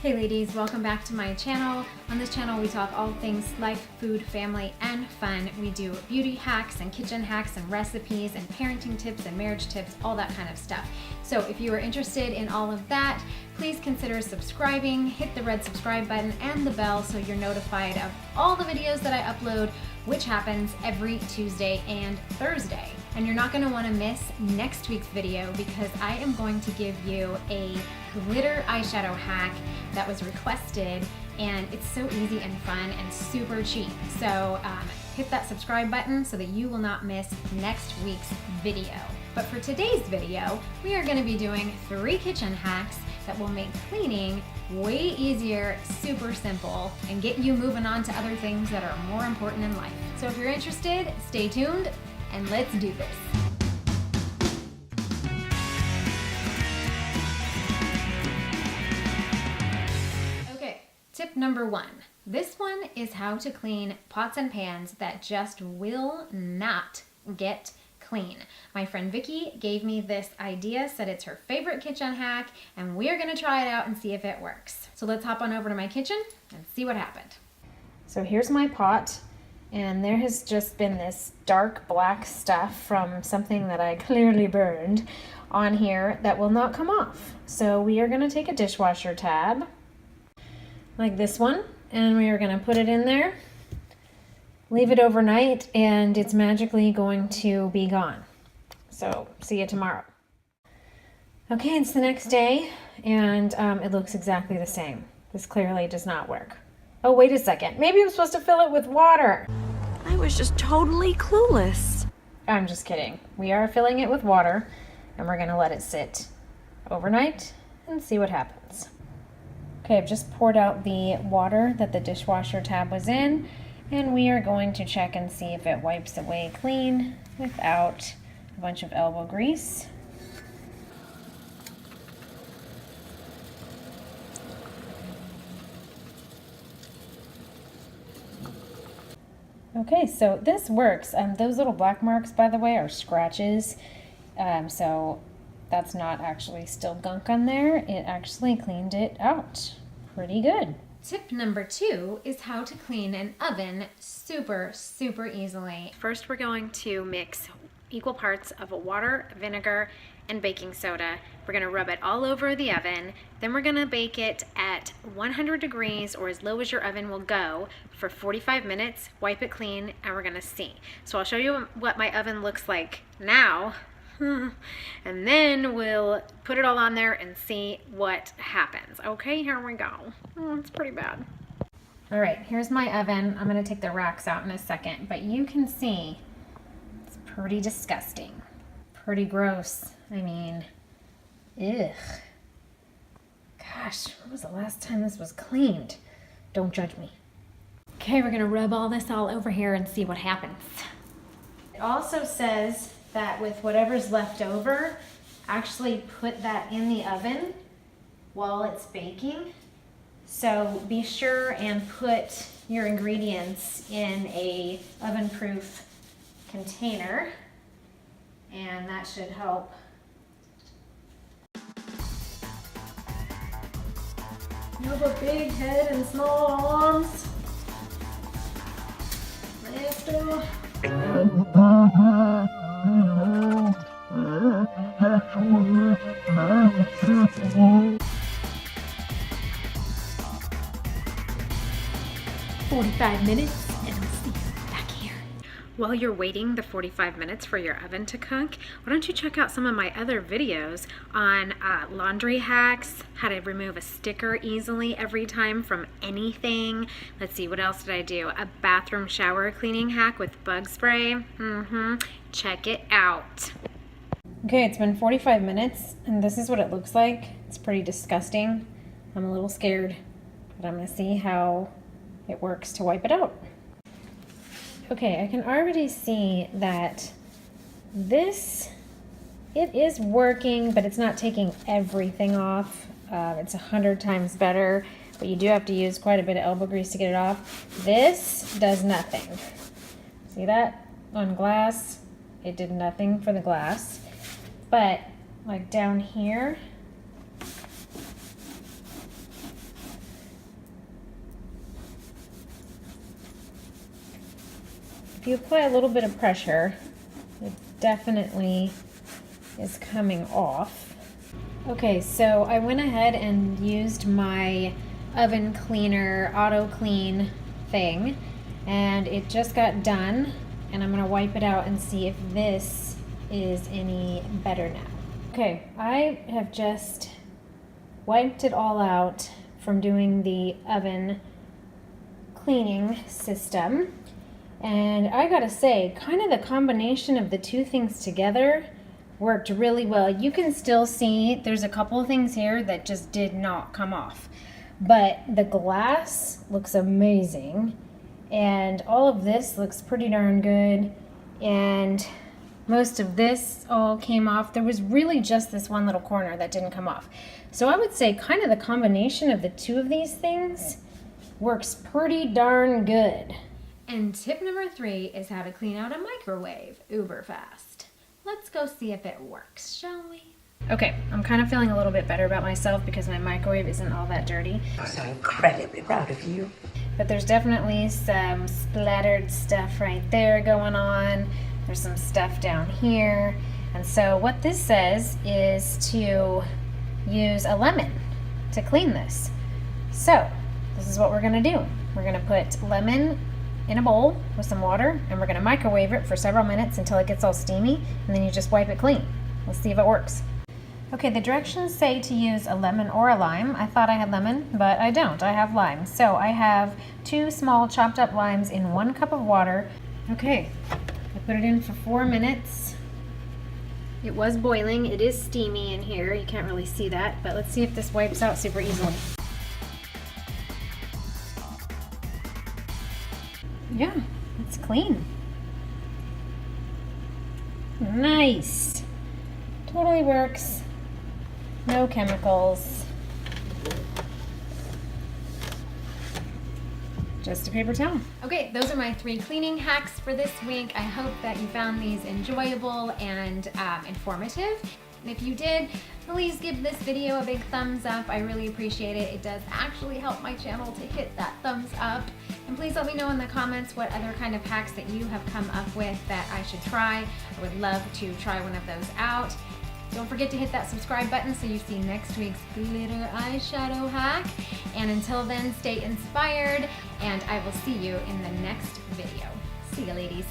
Hey ladies, welcome back to my channel. On this channel we talk all things life, food, family, and fun. We do beauty hacks and kitchen hacks and recipes and parenting tips and marriage tips, all that kind of stuff. So if you are interested in all of that, please consider subscribing, hit the red subscribe button and the bell so you're notified of all the videos that I upload, which happens every Tuesday and Thursday. And you're not gonna wanna miss next week's video because I am going to give you a glitter eyeshadow hack that was requested, and it's so easy and fun and super cheap. So hit that subscribe button so that you will not miss next week's video. But for today's video, we are gonna be doing 3 kitchen hacks that will make cleaning way easier, super simple, and get you moving on to other things that are more important in life. So if you're interested, stay tuned and let's do this. Okay, tip number 1. This one is how to clean pots and pans that just will not get clean. My friend Vicky gave me this idea, said it's her favorite kitchen hack, and we're gonna try it out and see if it works. So let's hop on over to my kitchen and see what happened. So here's my pot, and there has just been this dark black stuff from something that I clearly burned on here that will not come off. So we are gonna take a dishwasher tab, like this one, and we are gonna put it in there. Leave it overnight and it's magically going to be gone. So see you tomorrow. Okay, it's the next day and it looks exactly the same. This clearly does not work. Oh, wait a second. Maybe I'm supposed to fill it with water. I was just totally clueless. I'm just kidding. We are filling it with water and we're gonna let it sit overnight and see what happens. Okay, I've just poured out the water that the dishwasher tab was in, and we are going to check and see if it wipes away clean without a bunch of elbow grease. Okay, so this works. Those little black marks, by the way, are scratches. So that's not actually still gunk on there. It actually cleaned it out pretty good. Tip number 2 is how to clean an oven super easily. First, we're going to mix equal parts of water, vinegar, and baking soda. We're gonna rub it all over the oven. Then we're gonna bake it at 100 degrees or as low as your oven will go for 45 minutes, wipe it clean, and we're gonna see. So I'll show you what my oven looks like now. And then we'll put it all on there and see what happens. Okay, here we go. Oh, it's pretty bad. All right, here's my oven. I'm gonna take the racks out in a second, but you can see it's pretty disgusting. Pretty gross. I mean, ugh. Gosh, when was the last time this was cleaned? Don't judge me. Okay, we're gonna rub all this all over here and see what happens. It also says that with whatever's left over, actually put that in the oven while it's baking. So be sure and put your ingredients in a oven-proof container, and that should help. You have a big head and small arms. Maestro. 45 minutes and we'll see you back here. While you're waiting the 45 minutes for your oven to cook, why don't you check out some of my other videos on laundry hacks, how to remove a sticker easily every time from anything. Let's see, what else did I do? A bathroom shower cleaning hack with bug spray. Check it out. Okay, it's been 45 minutes and this is what it looks like. It's pretty disgusting. I'm a little scared, but I'm gonna see how it works to wipe it out. Okay, I can already see that it is working, but it's not taking everything off. It's 100 times better, but you do have to use quite a bit of elbow grease to get it off. This does nothing. See that on glass? It did nothing for the glass. But like down here, if you apply a little bit of pressure, it definitely is coming off. Okay, so I went ahead and used my oven cleaner, auto clean thing, and it just got done, and I'm gonna wipe it out and see if this is any better now. Okay, I have just wiped it all out from doing the oven cleaning system, and I gotta say, kind of the combination of the two things together worked really well. You can still see there's a couple of things here that just did not come off, but the glass looks amazing, and all of this looks pretty darn good, and most of this all came off. There was really just this one little corner that didn't come off. So I would say kind of the combination of the two of these things works pretty darn good. And tip number 3 is how to clean out a microwave uber fast. Let's go see if it works, shall we? Okay, I'm kind of feeling a little bit better about myself because my microwave isn't all that dirty. I'm so incredibly proud of you. But there's definitely some splattered stuff right there going on. There's some stuff down here. And so what this says is to use a lemon to clean this. So this is what we're gonna do. We're gonna put lemon in a bowl with some water, and we're gonna microwave it for several minutes until it gets all steamy, and then you just wipe it clean. Let's see if it works. Okay, the directions say to use a lemon or a lime. I thought I had lemon, but I don't. I have lime. So I have 2 small chopped up limes in 1 cup of water. Okay, I put it in for 4 minutes. It was boiling. It is steamy in here. You can't really see that, but let's see if this wipes out super easily. Yeah, it's clean. Nice. Totally works. No chemicals. Just a paper towel. Okay, those are my 3 cleaning hacks for this week. I hope that you found these enjoyable and informative. And if you did, please give this video a big thumbs up. I really appreciate it. It does actually help my channel to hit that thumbs up. And please let me know in the comments what other kind of hacks that you have come up with that I should try. I would love to try one of those out. Don't forget to hit that subscribe button so you see next week's glitter eyeshadow hack. And until then, stay inspired, and I will see you in the next video. See you, ladies.